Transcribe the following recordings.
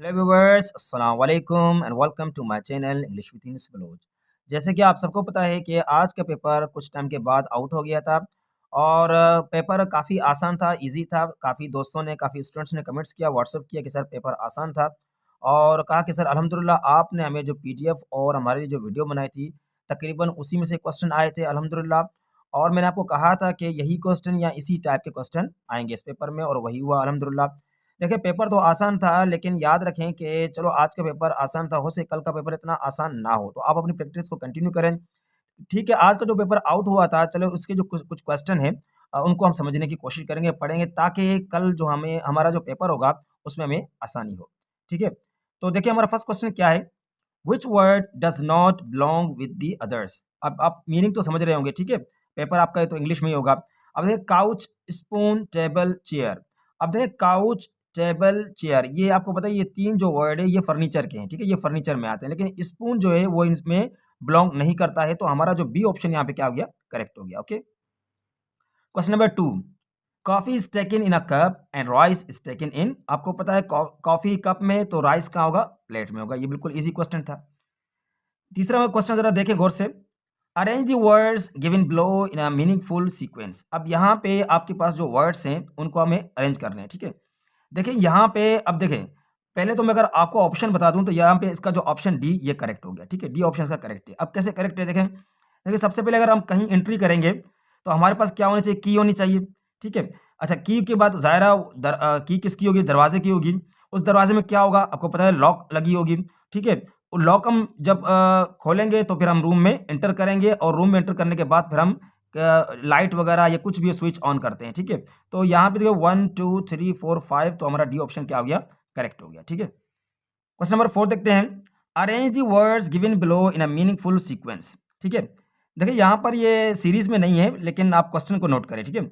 Hello viewers, अस्सलाम वालेकुम and welcome to my channel English with in Baloch. जैसे कि आप सबको पता है कि आज का पेपर कुछ टाइम के बाद आउट हो गया था और पेपर काफ़ी आसान था, इजी था। काफ़ी दोस्तों ने, काफ़ी स्टूडेंट्स ने कमेंट्स किया, व्हाट्सअप किया कि सर पेपर आसान था और कहा कि सर अल्हम्दुलिल्लाह आपने हमें जो पीडीएफ और हमारी जो वीडियो बनाई थी, तकरीबन उसी में से क्वेश्चन आए थे अल्हम्दुलिल्लाह। और मैंने आपको कहा था कि यही क्वेश्चन या इसी टाइप के क्वेश्चन आएंगे इस पेपर में और वही हुआ अल्हम्दुलिल्लाह। देखिए पेपर तो आसान था, लेकिन याद रखें कि चलो आज का पेपर आसान था, हो सके कल का पेपर इतना आसान ना हो, तो आप अपनी प्रैक्टिस को कंटिन्यू करें। ठीक है, आज का जो पेपर आउट हुआ था, चलो उसके जो कुछ कुछ क्वेश्चन हैं उनको हम समझने की कोशिश करेंगे, पढ़ेंगे ताकि कल जो हमें हमारा जो पेपर होगा, उसमें हमें आसानी हो। ठीक है? तो देखिए हमारा फर्स्ट क्वेश्चन क्या है? Which word does not belong with the others? अब आप मीनिंग तो समझ रहे होंगे, ठीक है? पेपर आपका तो इंग्लिश में ही होगा। अब देखिए काउच, स्पून, टेबल, चेयर। अब देखिए काउच, टेबल, चेयर, ये आपको पता है ये 3 जो वर्ड है ये फर्नीचर के हैं, ठीक है? ये फर्नीचर में आते हैं, लेकिन स्पून जो है वो इसमें बिलॉन्ग नहीं करता है, तो हमारा जो बी ऑप्शन यहाँ पे क्या हो गया? करेक्ट हो गया, okay? Question number 2, coffee is taken in a cup and rice is taken in. आपको पता है कॉफी कप में तो राइस कहाँ होगा? प्लेट में होगा। ये बिल्कुल इजी क्वेश्चन था। तीसरा क्वेश्चन जरा देखें गौर से। Arrange the words given below in a meaningful sequence. अब यहाँ पे आपके पास जो वर्ड्स हैं उनको हमें अरेंज करने हैं, ठीक है? देखिए यहाँ पे अब देखें, पहले तो मैं अगर आपको ऑप्शन बता दूं तो यहाँ पे इसका जो ऑप्शन डी ये करेक्ट हो गया, ठीक है? डी ऑप्शन इसका करेक्ट है। अब कैसे करेक्ट है देखें। देखिए सबसे पहले अगर हम कहीं एंट्री करेंगे तो हमारे पास क्या होनी चाहिए? की होनी चाहिए, ठीक है? अच्छा, की के बाद ज़ाहिरा की किसकी होगी? दरवाजे की होगी। उस दरवाजे में क्या होगा? आपको पता है लॉक लगी होगी, ठीक है? लॉक हम जब खोलेंगे तो फिर हम रूम में एंटर करेंगे और रूम में एंटर करने के बाद फिर हम लाइट वगैरह या कुछ भी स्विच ऑन करते हैं, ठीक है? तो यहाँ पे देखो 1 2 3 4 5, तो हमारा डी ऑप्शन क्या हो गया? करेक्ट हो गया, ठीक है? क्वेश्चन नंबर 4 देखते हैं। Arrange the words given below in a meaningful sequence, ठीक है? देखिए यहाँ पर ये सीरीज में नहीं है, लेकिन आप क्वेश्चन को नोट करें, ठीक है?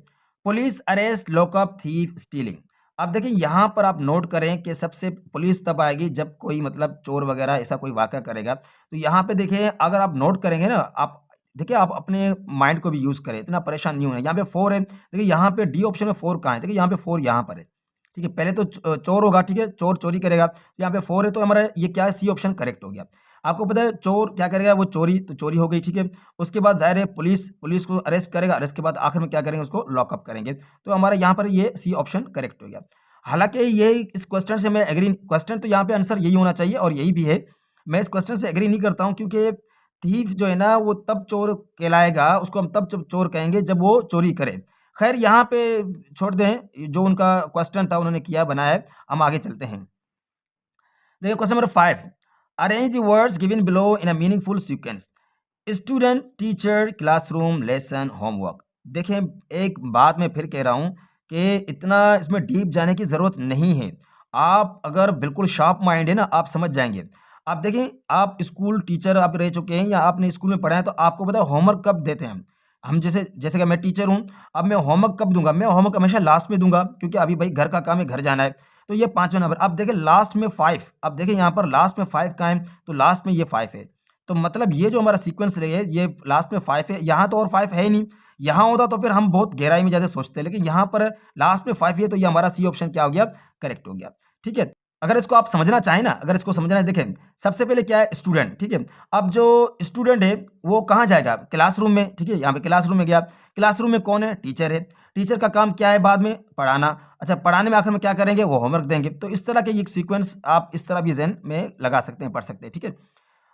Police arrest lockup thief stealing. अब देखिए यहाँ पर आप नोट करें कि सबसे पुलिस तब आएगी जब कोई मतलब चोर वगैरह ऐसा कोई वाक़या करेगा। तो यहाँ पे देखिए अगर आप नोट करेंगे ना, आप देखिए आप अपने माइंड को भी यूज़ करें, इतना परेशान नहीं होना। यहाँ पे 4 है, देखिए यहाँ पे डी ऑप्शन में 4 कहाँ है? देखिए यहाँ पे 4 यहाँ पर है, ठीक है? पहले तो चोर होगा, ठीक है? चोर चोरी करेगा, यहाँ पे 4 है, तो हमारा ये क्या है? सी ऑप्शन करेक्ट हो गया। आपको पता है चोर क्या करेगा? वो चोरी, तो चोरी हो गई, ठीक है? उसके बाद ज़ाहिर है पुलिस पुलिस को अरेस्ट करेगा, अरेस्ट के बाद आखिर में क्या करेंगे? उसको लॉकअप करेंगे। तो हमारा यहाँ पर ये सी ऑप्शन करेक्ट हो गया। हालाँकि ये इस क्वेश्चन से मैं एग्री, क्वेश्चन तो यहाँ पे आंसर यही होना चाहिए और यही भी है। मैं इस क्वेश्चन से एग्री नहीं करता हूँ, क्योंकि थीफ जो है ना वो तब चोर कहलाएगा, उसको हम तब चोर कहेंगे जब वो चोरी करे। खैर यहाँ पे छोड़ दें, जो उनका क्वेश्चन था उन्होंने किया बनाया है, हम आगे चलते हैं। देखिए question number 5, arrange the words given below in a meaningful sequence. Student, teacher, classroom, lesson, homework. देखें एक बात मैं फिर कह रहा हूँ कि इतना इसमें डीप जाने की ज़रूरत नहीं है। आप अगर बिल्कुल शार्प माइंड है ना, आप समझ जाएंगे। आप देखें, आप स्कूल टीचर आप रह चुके हैं या आपने स्कूल में पढ़ा है, तो आपको पता है होमवर्क कब देते हैं हम जैसे जैसे कि मैं टीचर हूँ। अब मैं होमवर्क कब दूंगा? मैं होमवर्क हमेशा लास्ट में दूंगा, क्योंकि अभी भाई घर का काम है, घर जाना है। तो ये पाँचवें नंबर। अब देखें लास्ट में 5, अब देखें यहाँ पर लास्ट में 5 कहाँ है? तो लास्ट में ये 5 है। तो मतलब ये जो हमारा सीक्वेंस रही है, ये लास्ट में 5 है, यहाँ तो और 5 है ही नहीं। यहाँ होता तो फिर हम बहुत गहराई में ज़्यादा सोचते हैं, लेकिन यहाँ पर लास्ट में 5 है, तो ये हमारा सी ऑप्शन क्या हो गया? करेक्ट हो गया, ठीक है? अगर इसको आप समझना चाहें ना, अगर इसको समझना है, देखें सबसे पहले क्या है? स्टूडेंट, ठीक है? अब जो स्टूडेंट है वो कहाँ जाएगा? क्लासरूम में, ठीक है? यहाँ पे क्लासरूम में गया। क्लासरूम में कौन है? टीचर है। टीचर का काम क्या है बाद में? पढ़ाना। अच्छा, पढ़ाने में आखिर में क्या करेंगे? वो होमवर्क देंगे। तो इस तरह के ये सीक्वेंस आप इस तरह भी ज़हन में लगा सकते हैं, पढ़ सकते हैं, ठीक है?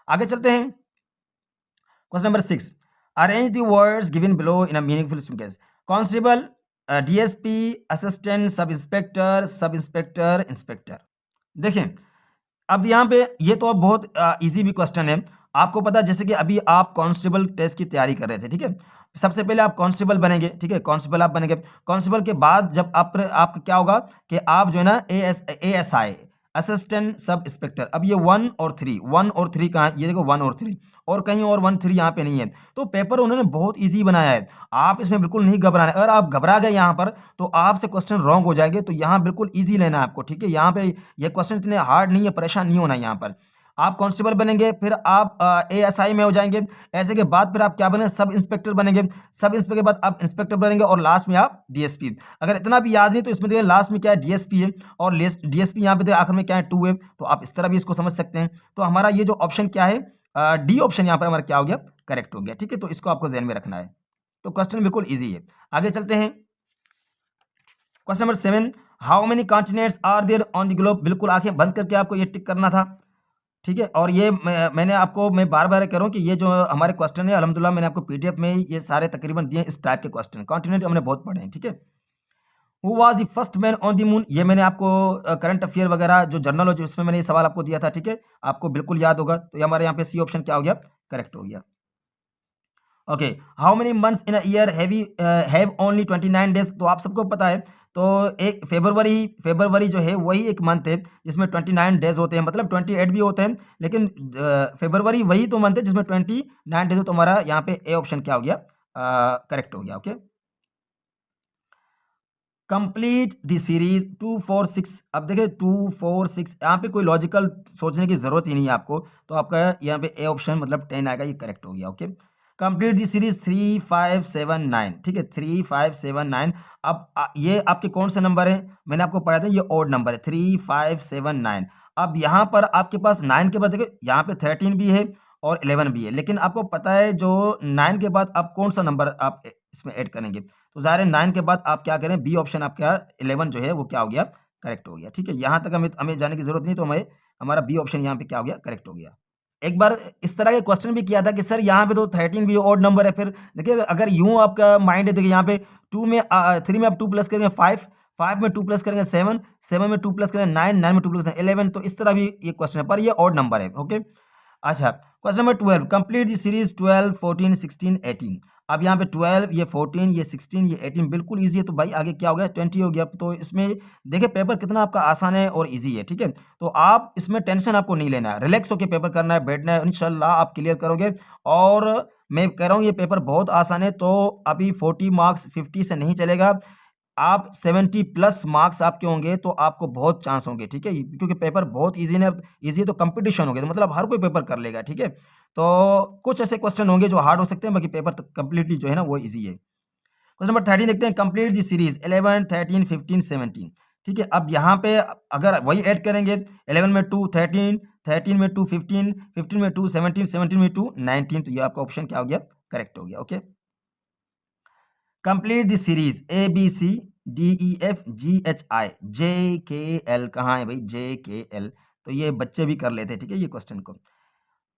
आगे चलते हैं। Question number 6, arrange the words given below in a meaningful sequence. Constable, DSP, assistant, sub inspector, sub inspector, inspector. देखें अब यहाँ पे ये तो अब बहुत इजी भी क्वेश्चन है। आपको पता है जैसे कि अभी आप कांस्टेबल टेस्ट की तैयारी कर रहे थे, ठीक है? सबसे पहले आप कांस्टेबल बनेंगे, ठीक है? कांस्टेबल आप बनेंगे। कांस्टेबल के बाद जब आपका क्या होगा कि आप जो है ना एएसआई, असिस्टेंट सब इंस्पेक्टर। अब ये 1 और 3, 1 और 3 कहाँ है? ये देखो 1 और 3, और कहीं और 1 3 यहाँ पे नहीं है। तो पेपर उन्होंने बहुत ईजी बनाया है, आप इसमें बिल्कुल नहीं घबराना है। अगर आप घबरा गए यहाँ पर तो आपसे क्वेश्चन रॉन्ग हो जाएंगे, तो यहाँ बिल्कुल ईजी लेना है आपको, ठीक है? यहाँ पे ये क्वेश्चन इतने हार्ड नहीं है, परेशान नहीं होना है यहाँ पर। आप कांस्टेबल बनेंगे, फिर आप एएसआई में हो जाएंगे। ऐसे के बाद फिर आप क्या बनेंगे, सब इंस्पेक्टर बनेंगे। सब इंस्पेक्टर के बाद आप इंस्पेक्टर बनेंगे और लास्ट में आप डीएसपी। अगर इतना भी याद नहीं तो इसमें देखिए लास्ट में क्या है, डीएसपी है, और डीएसपी यहाँ पे देखिए आखिर में क्या है, 2 है। तो आप इस तरह भी इसको समझ सकते हैं। तो हमारा ये जो ऑप्शन क्या है, डी ऑप्शन यहाँ पर हमारा क्या हो गया, करेक्ट हो गया। ठीक है, तो इसको आपको ध्यान में रखना है। तो क्वेश्चन बिल्कुल ईजी है। आगे चलते हैं। Question number 7, how many continents are there on the globe. बिल्कुल आंखें बंद करके आपको ये टिक करना था। ठीक है, और ये मैंने आपको मैं बार बार कह रहा हूँ कि ये जो हमारे क्वेश्चन है अल्हम्दुलिल्लाह मैंने आपको पीडीएफ में ये सारे तकरीबन दिए इस टाइप के क्वेश्चन। कॉन्टिनेंट हमने बहुत पढ़े हैं। ठीक है, who was the first man on the moon, ये मैंने आपको करंट अफेयर वगैरह जो जर्नल हो जो इसमें मैंने ये सवाल आपको दिया था। ठीक है, आपको बिल्कुल याद होगा। तो ये हमारे यहाँ पे सी ऑप्शन क्या हो गया, करेक्ट हो गया। Okay, how many months in a year have only 29 days. तो आप सबको पता है, तो एक फरवरी जो है वही एक मंथ है जिसमें 29 डेज होते हैं, मतलब 28 भी होते हैं, लेकिन फरवरी वही तो मंथ है जिसमें 29 डेज हो। तो हमारा यहाँ पे ए ऑप्शन क्या हो गया, करेक्ट हो गया। Okay, complete the series 2 4 6। अब देखिए 2 4 6 यहाँ पे कोई लॉजिकल सोचने की जरूरत ही नहीं है आपको। तो आपका यहाँ पे ए ऑप्शन मतलब 10 आएगा, ये करेक्ट हो गया। Okay, complete the series 3 5 7 9। ठीक है, 3 5 7 9। अब ये आपके कौन से नंबर है, मैंने आपको पढ़ाया था ये ऑड नंबर है 3 5 7 9। अब यहाँ पर आपके पास 9 के बाद देखिए यहाँ पे 13 भी है और 11 भी है, लेकिन आपको पता है जो 9 के बाद आप कौन सा नंबर आप इसमें ऐड करेंगे। तो ज़ाहिर है 9 के बाद आप क्या करें, बी ऑप्शन आपका 11 जो है वो क्या हो गया, करेक्ट हो गया। ठीक है, यहाँ तक हमें हमें जाने की जरूरत नहीं, तो हमें हमारा बी ऑप्शन यहाँ पे क्या हो गया, करेक्ट हो गया। एक बार इस तरह के क्वेश्चन भी किया था कि सर यहाँ पे तो 13 भी ऑड नंबर है। फिर देखिए अगर यूं आपका माइंड है, देखिए यहाँ पे 2 में 3 में आप 2 प्लस करेंगे 5, 5 में 2 प्लस करेंगे 7, 7 में 2 प्लस करेंगे 9, 9 में 2 प्लस करेंगे 11। तो इस तरह भी ये क्वेश्चन है, पर ये ऑड नंबर है। ओके, अच्छा question number 12, complete the series 12 14 16 18। अब यहाँ पे 12, ये 14, ये 16, ये 18 बिल्कुल इजी है। तो भाई आगे क्या हो गया, 20 हो गया। तो इसमें देखिए पेपर कितना आपका आसान है और इजी है। ठीक है, तो आप इसमें टेंशन आपको नहीं लेना है, रिलैक्स होकर पेपर करना है, बैठना है, इंशाल्लाह आप क्लियर करोगे। और मैं कह रहा हूँ ये पेपर बहुत आसान है। तो अभी 40 मार्क्स 50 से नहीं चलेगा, आप 70 प्लस मार्क्स आपके होंगे तो आपको बहुत चांस होंगे। ठीक है, क्योंकि पेपर बहुत इजी है, इजी है तो कंपटीशन होगा, तो मतलब हर कोई पेपर कर लेगा। ठीक है, तो कुछ ऐसे क्वेश्चन होंगे जो हार्ड हो सकते हैं, बाकी पेपर कंप्लीटली जो है ना वो इजी है। क्वेश्चन नंबर 13 देखते हैं, कंप्लीट दी सीरीज 11 13 15 17। ठीक है, अब यहाँ पे अगर वही ऐड करेंगे, 11 में 2 13, 13 में 2 15, 15 में 2 17, 17 में 2 19। तो ये आपका ऑप्शन क्या हो गया, करेक्ट हो गया। Okay, complete the series A B C D E F G H I J K L. कहाँ है भाई जे के एल, तो ये बच्चे भी कर लेते हैं। ठीक है, ये क्वेश्चन को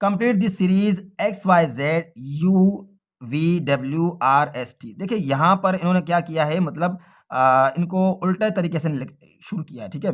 complete the series X Y Z U V W R S T. देखिए यहाँ पर इन्होंने क्या किया है, मतलब इनको उल्टा तरीके से शुरू किया है। ठीक है,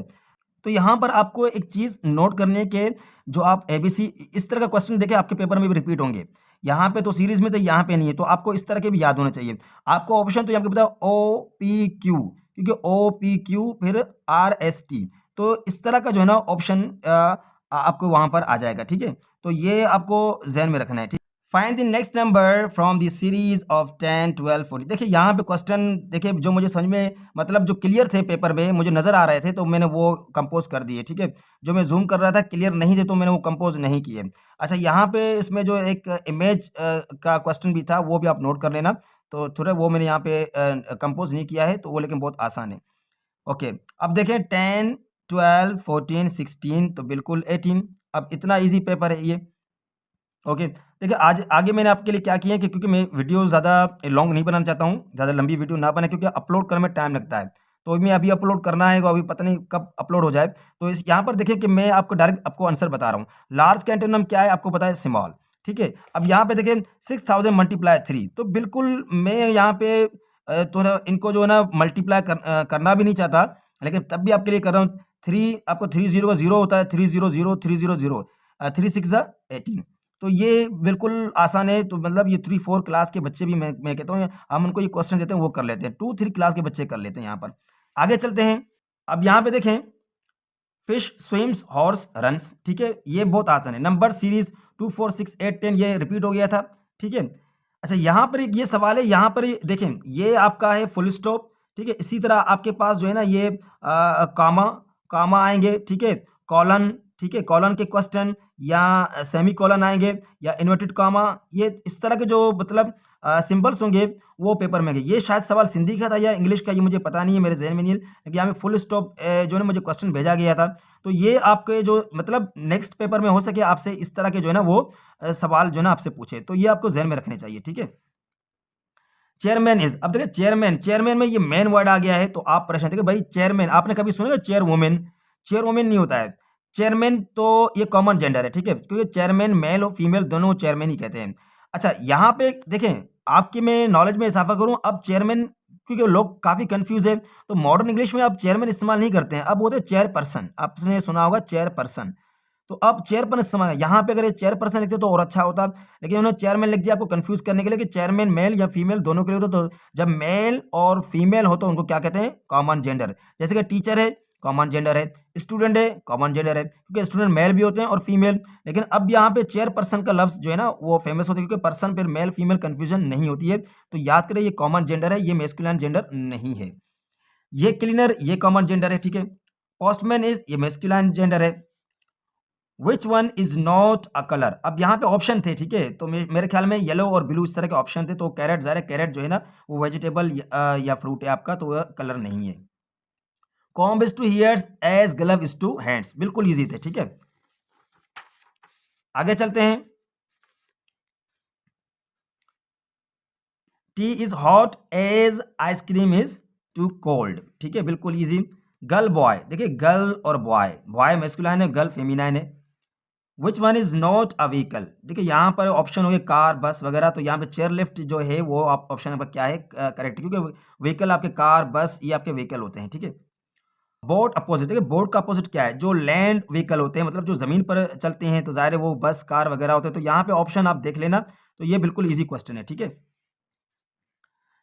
तो यहाँ पर आपको एक चीज़ नोट करने के, जो आप एबीसी इस तरह का क्वेश्चन देखें आपके पेपर में भी रिपीट होंगे। यहाँ पे तो सीरीज में तो यहाँ पे नहीं है, तो आपको इस तरह के भी याद होने चाहिए। आपको ऑप्शन तो यहाँ पे पता ओ पी क्यू, क्योंकि ओ पी क्यू फिर आर एस टी। तो इस तरह का जो है ना ऑप्शन आपको वहाँ पर आ जाएगा। ठीक है, तो ये आपको जहन में रखना है। ठीक, find the next number from the series of 10 12 14। देखिए यहाँ पे क्वेश्चन देखिए जो मुझे समझ में, मतलब जो क्लियर थे पेपर में मुझे नज़र आ रहे थे, तो मैंने वो कंपोज कर दिए। ठीक है, जो मैं जूम कर रहा था क्लियर नहीं थे तो मैंने वो कंपोज नहीं किए। अच्छा, यहाँ पे इसमें जो एक इमेज का क्वेश्चन भी था वो भी आप नोट कर लेना। तो थोड़ा वो मैंने यहाँ पे कंपोज नहीं किया है, तो वो लेकिन बहुत आसान है। ओके, अब देखें 10 12 14 16 तो बिल्कुल 18। अब इतना ईजी पेपर है ये। ओके, देखिए आज आगे मैंने आपके लिए क्या किया है कि क्योंकि मैं वीडियो ज़्यादा लॉन्ग नहीं बनाना चाहता हूँ, ज़्यादा लंबी वीडियो ना बने, क्योंकि अपलोड करने में टाइम लगता है। तो मैं अभी अपलोड करना है, अभी पता नहीं कब अपलोड हो जाए। तो इस यहाँ पर देखिए कि मैं आपको डायरेक्ट आपको आंसर बता रहा हूँ। लार्ज का एंटोनिम क्या है आपको पता है, स्मॉल। ठीक है, अब यहाँ पे देखिए 6000 मल्टीप्लाई 3, तो बिल्कुल मैं यहाँ पे तो इनको जो है ना मल्टीप्लाई करना भी नहीं चाहता, लेकिन तब भी आपके लिए कर रहा हूँ। 3 आपको 30 का 0 होता है, 300 300 3 6 18। तो ये बिल्कुल आसान है। तो मतलब ये 3 4 क्लास के बच्चे भी मैं कहता हूँ हम उनको ये क्वेश्चन देते हैं वो कर लेते हैं, 2 3 क्लास के बच्चे कर लेते हैं। यहाँ पर आगे चलते हैं। अब यहाँ पे देखें, फिश स्विम्स हॉर्स रन्स। ठीक है, ये बहुत आसान है। नंबर सीरीज 2 4 6 8 10 ये रिपीट हो गया था। ठीक है, अच्छा यहाँ पर ये सवाल है, यहाँ पर देखें ये आपका है फुल स्टॉप। ठीक है, इसी तरह आपके पास जो है ना ये कामा कामा आएंगे। ठीक है, कॉलन। ठीक है, कॉलन के क्वेश्चन या सेमी कॉलन आएंगे या इन्वर्टेड कॉमा, ये इस तरह के जो मतलब सिंबल्स होंगे वो पेपर में आएंगे। ये शायद सवाल सिंधी का था या इंग्लिश का, ये मुझे पता नहीं है, मेरे जहन में नहीं है, लेकिन यहाँ पे फुल स्टॉप जो है मुझे क्वेश्चन भेजा गया था। तो ये आपके जो मतलब नेक्स्ट पेपर में हो सके आपसे इस तरह के जो है ना वो सवाल जो है ना आपसे पूछे, तो ये आपको जहन में रखने चाहिए। ठीक है, चेयरमैन इज, अब देखिए चेयरमैन, चेयरमैन में ये मैन वर्ड आ गया है तो आप परेशान थे कि भाई चेयरमैन, आपने कभी सुना चेयर वुमेन? चेयर वुमेन नहीं होता है, चेयरमैन तो ये कॉमन जेंडर है। ठीक है, क्योंकि चेयरमैन मेल और फीमेल दोनों चेयरमैन ही कहते हैं। अच्छा, यहाँ पे देखें, आपकी मैं नॉलेज में इजाफा करूँ, अब चेयरमैन, क्योंकि लोग काफ़ी कंफ्यूज है, तो मॉडर्न इंग्लिश में आप चेयरमैन इस्तेमाल नहीं करते हैं, अब बोलते हैं चेयरपर्सन, आपने सुना होगा चेयरपर्सन। तो अब चेयरपर्सन इस्तेमाल, यहाँ पे अगर ये चेयरपर्सन लिखते तो और अच्छा होता, लेकिन उन्होंने चेयरमैन लिख दिया आपको कंफ्यूज करने के लिए कि चेयरमैन मेल या फीमेल दोनों के लिए होता। तो जब मेल और फीमेल हो तो उनको क्या कहते हैं? Common gender. जैसे कि टीचर है, कॉमन जेंडर है, स्टूडेंट है, कॉमन जेंडर है, क्योंकि स्टूडेंट मेल भी होते हैं और फीमेल। लेकिन अब यहाँ पे चेयरपर्सन का लफ्ज जो है ना वो फेमस होता है, क्योंकि पर्सन फिर मेल फीमेल कंफ्यूजन नहीं होती है। तो याद करें, ये कॉमन जेंडर है, ये मेस्कुलिन जेंडर नहीं है। ये क्लीनर, ये कॉमन जेंडर है। ठीक है, पोस्टमैन इज, ये मेस्कुलिन जेंडर है। Which one is not a colour, अब यहाँ पे ऑप्शन थे। ठीक है, तो मेरे ख्याल में येलो और ब्लू इस तरह के ऑप्शन थे, तो कैरेट, ज़ाहिर है कैरेट जो है ना वो वेजिटेबल या फ्रूट है आपका, तो वह कलर नहीं है। Comb is to hairs as glove is to hands, बिल्कुल इजी थे। ठीक है, आगे चलते हैं। Tea is hot as ice cream is to cold, ठीक है, बिल्कुल इजी। गर्ल बॉय, देखिए गर्ल और बॉय, बॉय मैस्कुलाइन है, गर्ल फेमिनाइन है। Which one is not a vehicle, देखिए यहाँ पर ऑप्शन हो गए कार बस वगैरह, तो यहाँ पे चेयर लिफ्ट जो है वो आप ऑप्शन नंबर क्या है करेक्ट, क्योंकि व्हीकल आपके कार बस ये आपके व्हीकल होते हैं। ठीक है, बोट अपोजिट, देखिए बोट का अपोजिट क्या है? जो लैंड व्हीकल होते हैं, मतलब जो ज़मीन पर चलते हैं, तो ज़ाहिर है वो बस कार वगैरह होते हैं। तो यहाँ पे ऑप्शन आप देख लेना, तो ये बिल्कुल ईजी क्वेश्चन है। ठीक है,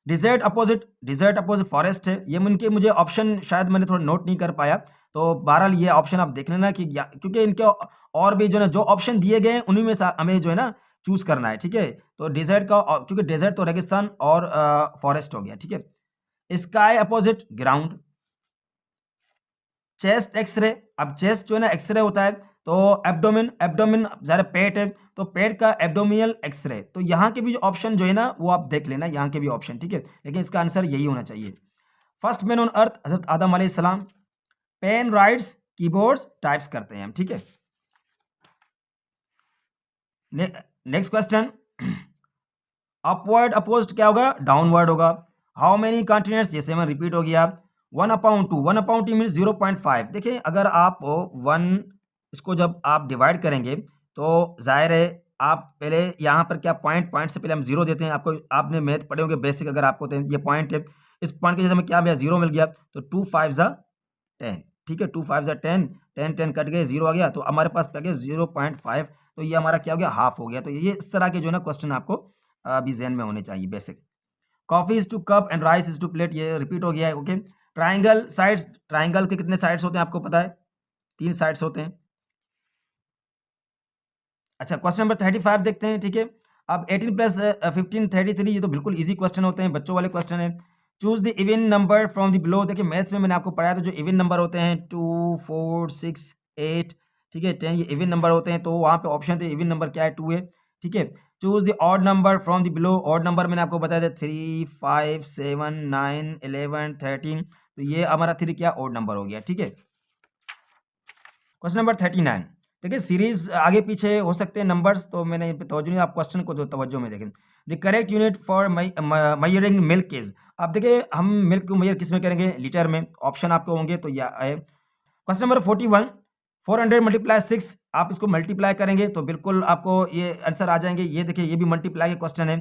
desert opposite, desert opposite forest है। ये मुझे ऑप्शन शायद मैंने थोड़ा नोट नहीं कर पाया, तो बहरहाल ये ऑप्शन आप देख लेना कि क्योंकि इनके और भी जो है ना जो ऑप्शन दिए गए हैं उन्हीं में से हमें जो है ना चूज करना है। ठीक है, तो डिजर्ट का क्योंकि डेजर्ट तो रेगिस्तान और फॉरेस्ट हो गया। ठीक है, sky opposite ground. Chest x-ray, अब चेस्ट जो है ना एक्सरे होता है, तो एब्डोमिन, एब्डोमिन ज़रा पेट है, तो पेट का एब्डोमिनल एक्सरे। तो यहाँ के भी ऑप्शन जो है ना वो आप देख लेना, यहाँ के भी ऑप्शन। ठीक है, लेकिन इसका आंसर यही होना चाहिए। फर्स्ट मैन ऑन अर्थ हजरत आदम अलैहिस्सलाम। पेन राइट्स, कीबोर्ड्स टाइप्स करते हैं हम। ठीक है, नेक्स्ट क्वेश्चन। अपवर्ड अपोजिट क्या होगा? डाउनवर्ड होगा। हाउ मेनी कॉन्टिनेंट्स, ये 7 रिपीट हो गया। 1/2, 1/2 मीन 0.5। देखिए अगर आप 1 इसको जब आप डिवाइड करेंगे तो जाहिर है आप पहले यहाँ पर क्या पॉइंट, पॉइंट से पहले हम जीरो देते हैं। आपको आपने मैथ पढ़े होंगे बेसिक, अगर आपको तो ये पॉइंट है, इस पॉइंट के जैसे हमें क्या मिला? 0 मिल गया, तो 2 5 ज़ा 10। ठीक है, 2 5 ज़ा 10, 10 10 कट गए, 0 आ गया, तो हमारे पास क्या गया? 0.5। तो ये हमारा क्या हो गया? हाफ हो गया। तो ये इस तरह के जो है ना क्वेश्चन आपको अभी जहन में होने चाहिए basic. Coffee is to cup and rice is to plate, ये रिपीट हो गया है। ओके, ट्राइंगल साइड्स, ट्राइंगल के कितने साइड्स होते हैं आपको पता है? 3 साइड्स होते हैं। अच्छा, क्वेश्चन नंबर 35 देखते हैं। ठीक है, अब 18 प्लस 15 33, ये तो बिल्कुल इजी क्वेश्चन होते हैं, बच्चों वाले क्वेश्चन है। Choose the even number from the below. देखिए मैथ्स में मैंने आपको पढ़ाया था, जो इवन नंबर होते हैं 2 4 6 8, ठीक है 10, ये इवन नंबर होते हैं। तो वहाँ पे ऑप्शन थे, इवन नंबर क्या है? 2 है। ठीक है, choose the odd number from the below. Odd number मैंने आपको बताया था 3 5 7 9 11 13, तो ये हमारा 3 क्या ऑड नंबर हो गया। ठीक है, क्वेश्चन नंबर 39। देखिए सीरीज आगे पीछे हो सकते हैं नंबर्स, तो मैंने इन पे तवज्जो नहीं, आप क्वेश्चन को तो तवज्जो में देखें। The correct unit for मयरिंग milk is, अब देखिए हम मिल्क को मेजर किस में करेंगे? लीटर में। ऑप्शन आपको होंगे तो यह है। क्वेश्चन नंबर 41, 400 मल्टीप्लाई 6, आप इसको मल्टीप्लाई करेंगे तो बिल्कुल आपको ये आंसर आ जाएंगे। ये देखिए ये भी मल्टीप्लाई के क्वेश्चन है,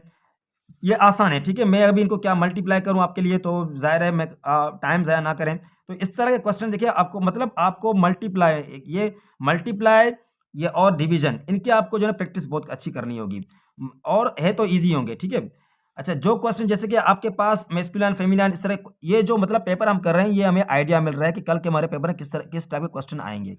ये आसान है। ठीक है, मैं अभी इनको क्या मल्टीप्लाई करूं आपके लिए, तो जाहिर है मैं टाइम ज़ाया ना करें। तो इस तरह के क्वेश्चन देखिए आपको, मतलब आपको मल्टीप्लाई, ये मल्टीप्लाई, ये और डिवीजन, इनकी आपको जो है प्रैक्टिस बहुत अच्छी करनी होगी, और है तो ईजी होंगे। ठीक है, अच्छा जो क्वेश्चन जैसे कि आपके पास मेस्कुलिन फेमिनिन इस तरह, ये जो मतलब पेपर हम कर रहे हैं, ये हमें आइडिया मिल रहा है कि कल के हमारे पेपर में किस तरह किस टाइप के क्वेश्चन आएंगे।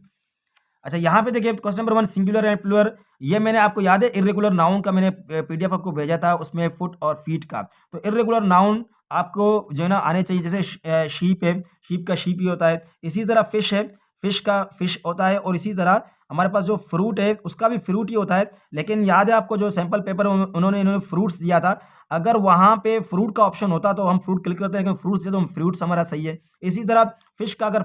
अच्छा यहाँ पे देखिए question number 1, singular and plural, ये मैंने आपको याद है इर्रेगुलर नाउन का मैंने पीडीएफ आपको भेजा था, उसमें फुट और फीट का। तो इर्रेगुलर नाउन आपको जो है ना आने चाहिए, जैसे शीप है, शीप का शीप ही होता है। इसी तरह फिश है, फिश होता है, और इसी तरह हमारे पास जो फ्रूट है उसका भी फ्रूट ही होता है। लेकिन याद है आपको जो सैंपल पेपर इन्होंने फ्रूट्स दिया था, अगर वहाँ पे फ्रूट का ऑप्शन होता तो हम फ्रूट क्लिक करते हैं, लेकिन फ्रूट्स दिया तो हम फ्रूट्स हमारा सही है। इसी तरह फिश का अगर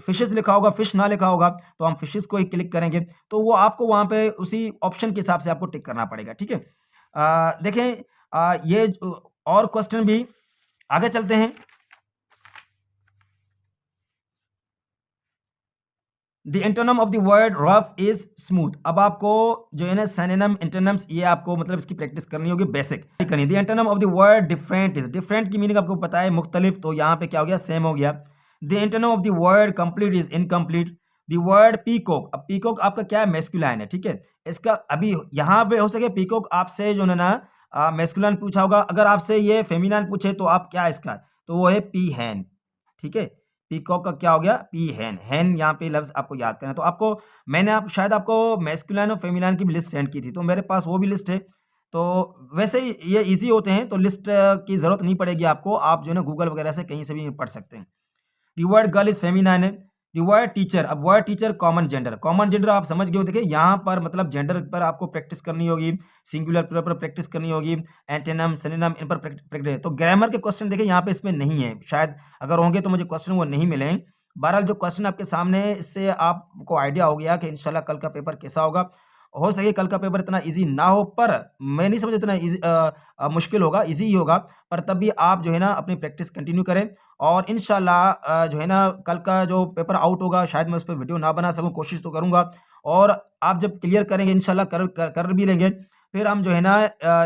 फिशेस लिखा होगा, फिश ना लिखा होगा तो हम फिशेस को ही क्लिक करेंगे। तो वो आपको वहाँ पे उसी ऑप्शन के हिसाब से आपको टिक करना पड़ेगा, ठीक है। देखें, और क्वेश्चन भी आगे चलते हैं। The antonym of the word rough is smooth. अब आपको जो है ना सिनोनिम एंटोनिम्स ये आपको मतलब इसकी प्रैक्टिस करनी होगी, बेसिक करनी। The antonym of the word different is, different की मीनिंग आपको पता है मुख्तलिफ, तो यहाँ पे क्या हो गया, सेम हो गया। The antonym of the word complete is incomplete. The word peacock, अब पीकॉक आपका क्या है, मैस्कुलाइन है, ठीक है। इसका अभी यहाँ पे हो सके पीकॉक आपसे जो है ना मैस्कुलाइन पूछा होगा, अगर आपसे ये फेमिनाइन पूछे तो आप क्या इसका, तो वो है पी हैन, ठीक है। पीकॉक का क्या हो गया, पी हैन। हैन यहाँ पे लफ्ज आपको याद करना है। तो आपको मैंने आप शायद आपको मैस्कुलाइन और फेमिनाइन की भी लिस्ट सेंड की थी, तो मेरे पास वो भी लिस्ट है। तो वैसे ही ये इजी होते हैं, तो लिस्ट की ज़रूरत नहीं पड़ेगी आपको, आप जो है ना गूगल वगैरह से कहीं से भी पढ़ सकते हैं। The word girl is feminine है। दी वर्ड टीचर, अब word teacher common gender, common gender आप समझ गए हो। देखिए यहाँ पर मतलब जेंडर पर आपको प्रैक्टिस करनी होगी, सिंगुलर प्लूरल पर प्रैक्टिस करनी होगी, एंटेनम सिनोनिम इन पर प्रैक्टिस। तो ग्रामर के क्वेश्चन देखिए यहाँ पे इसमें नहीं है, शायद अगर होंगे तो मुझे क्वेश्चन वो नहीं मिले हैं। बहरहाल जो क्वेश्चन आपके सामने है, इससे आपको आइडिया हो गया कि इंशाल्लाह कल का पेपर कैसा होगा। हो सके कल का पेपर इतना ईजी ना हो, पर मैं नहीं समझ इतना ईजी मुश्किल होगा, ईजी ही होगा। पर तब भी आप जो है ना अपनी प्रैक्टिस कंटिन्यू करें, और इंशाल्लाह जो है ना कल का जो पेपर आउट होगा शायद मैं उस पर वीडियो ना बना सकूं, कोशिश तो करूंगा। और आप जब क्लियर करेंगे इंशाल्लाह कर भी लेंगे, फिर हम जो है ना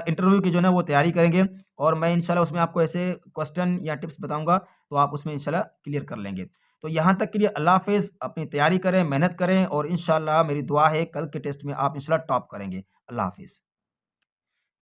इंटरव्यू की जो है ना वो तैयारी करेंगे, और मैं इंशाल्लाह उसमें आपको ऐसे क्वेश्चन या टिप्स बताऊंगा, तो आप उसमें इंशाल्लाह क्लियर कर लेंगे। तो यहाँ तक के लिए अल्लाह हाफ़िज़, अपनी तैयारी करें, मेहनत करें, और इंशाल्लाह मेरी दुआ है कल के टेस्ट में आप इंशाल्लाह टॉप करेंगे। अल्लाह हाफ़िज़।